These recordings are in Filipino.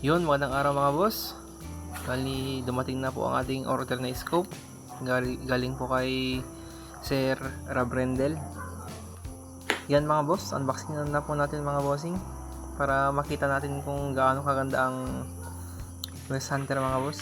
Yun, magandang araw mga boss. Bali, dumating na po ang ating order na scope. Galing po kay Sir Rabrendel. Yan mga boss, unboxing na po natin mga bossing para makita natin kung gaano kaganda ang West Hunter mga boss.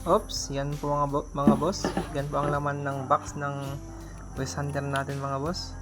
Oops, yan po mga boss. Yan po ang laman ng box ng West Hunter natin mga boss.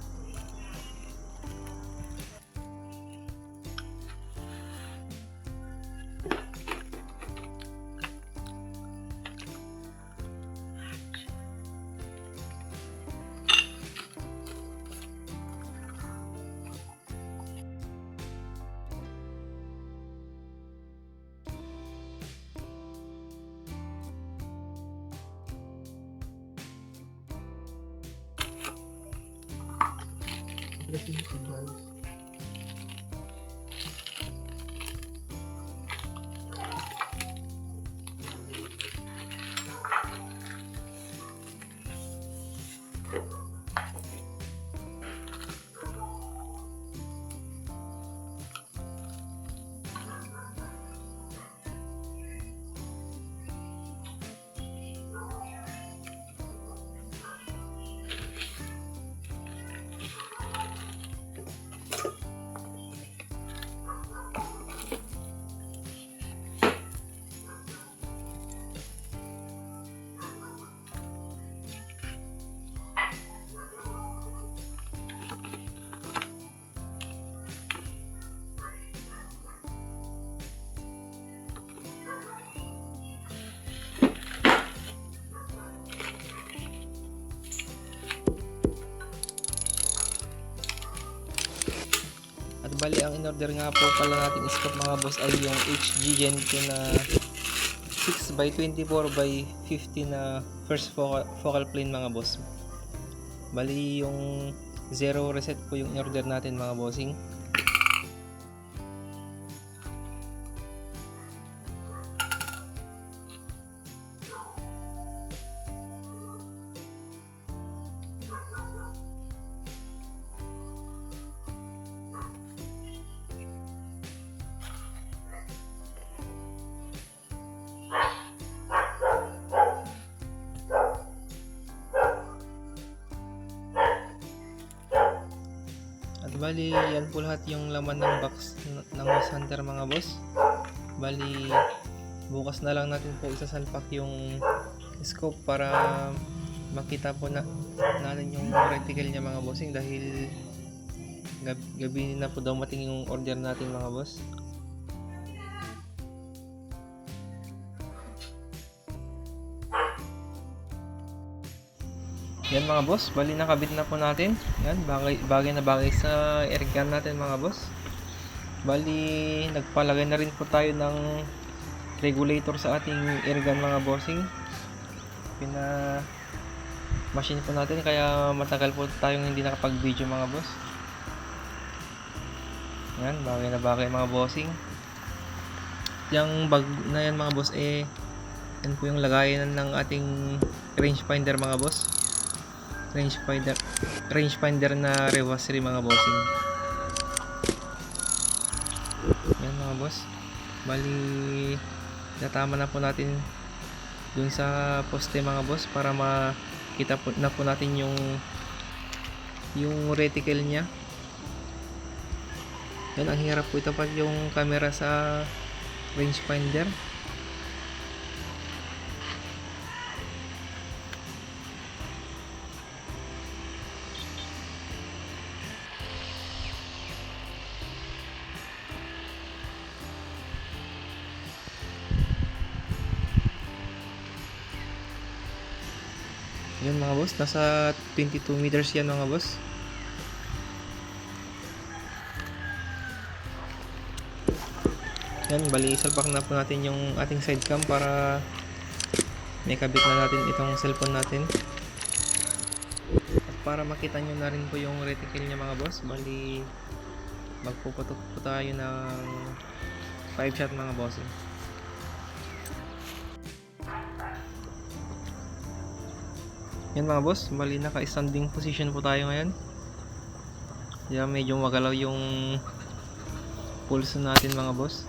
At bali ang in-order nga po pala natin scope mga boss ay yung HG Gen 2 na 6x24x50 na first focal plane mga boss. Bali yung zero reset po yung in-order natin mga bossing. At bali yan po lahat yung laman ng box ng West Hunter mga boss. Bali bukas na lang natin po isasalpak yung scope para makita po natin yung reticle niya mga bossing, dahil gabi na po daw mating yung order natin mga boss. Yan mga boss, bali nakabit na po natin. Yan, bagay na bagay sa airgun natin mga boss. Bali nagpalagay na rin po tayo ng regulator sa ating airgun mga bossing. Machine po natin, kaya matagal po tayong hindi nakapag-video mga boss. Yan, bagay na bagay mga bossing. Yung bag na yan mga boss, yan po yung lagayan ng ating rangefinder mga boss. rangefinder na Revasri mga bossing. Yan mga boss. Bali, natama na po natin dun sa poste mga boss para makita po na po natin yung reticle niya. Yan, ang hirap po ito pag yung camera sa rangefinder. Yan mga boss, nasa 22 meters yan mga boss. Yan, bali isalpak na po natin yung ating side cam para may kabit na natin itong cellphone natin. At para makita nyo na rin po yung reticle niya mga boss, bali magpuputok po tayo ng 5 shot mga boss. Yan mga boss, bali naka-standing position po tayo ngayon. Kaya medyo magalaw yung pulse natin mga boss.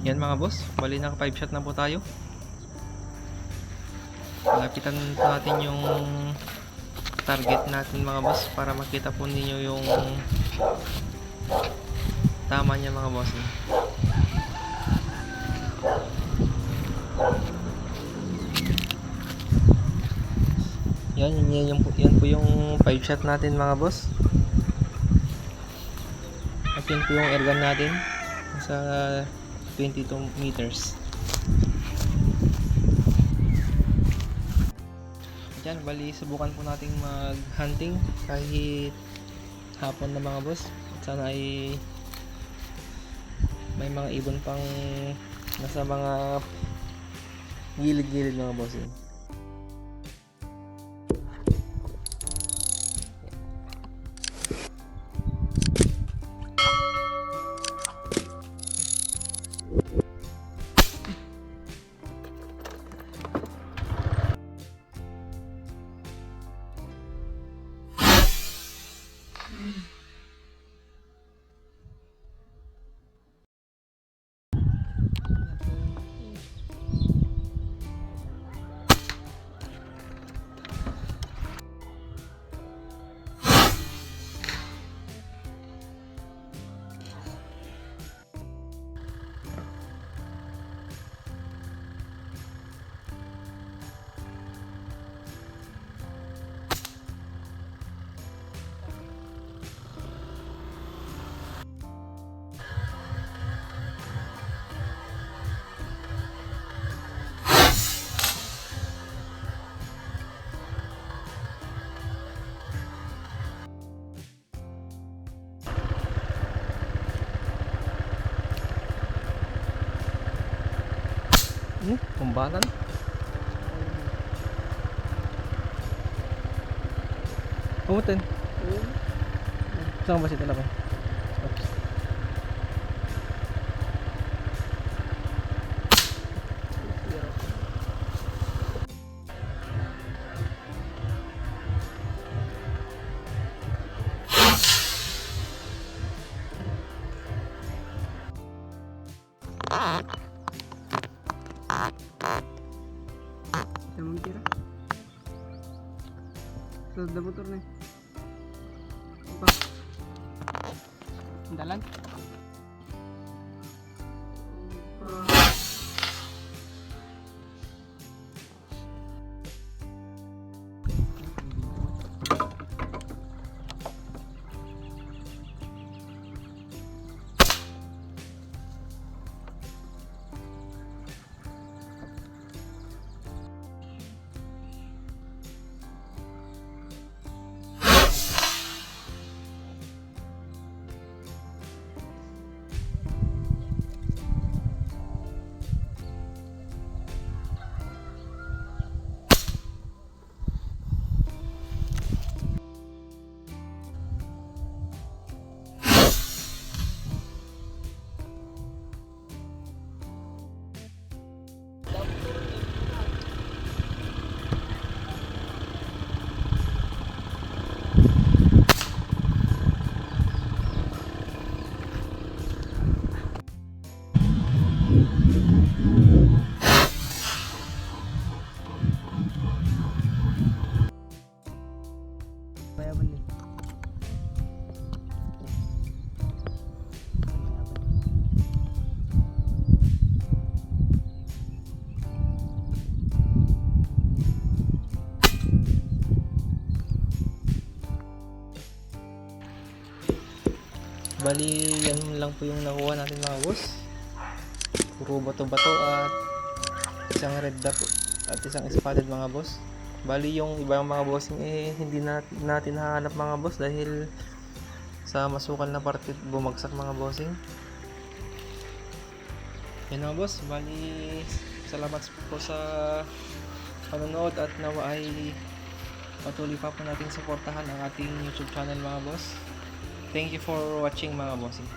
Yan mga boss, bali naka 5 shot na po tayo. Lapitan po natin yung target natin mga boss para makita po ninyo yung tama niya mga boss. Yan po yung 5 shot natin mga boss. At yun po yung airgun natin sa 22 meters. Yan, bali subukan po nating mag-hunting kahit hapon na mga boss. At sana ay may mga ibon pang nasa mga gilid-gilid mga boss. Kumbatan. Umutin. Saan ba siya talaga? Oops. Ito mo tira. Sa motor na. Apa? Dalan. Bali, yan lang po yung nakuha natin mga boss. Puro bato-bato at isang red dot at isang spotted mga boss. Bali, yung ibang mga bossing hindi natin hahanap mga boss dahil sa masukal na parte bumagsak mga bossing. Yan mga boss, bali salamat po sa panonood at nawa ay patuloy pa po natin suportahan ang ating YouTube channel mga boss. Thank you for watching mga bossing.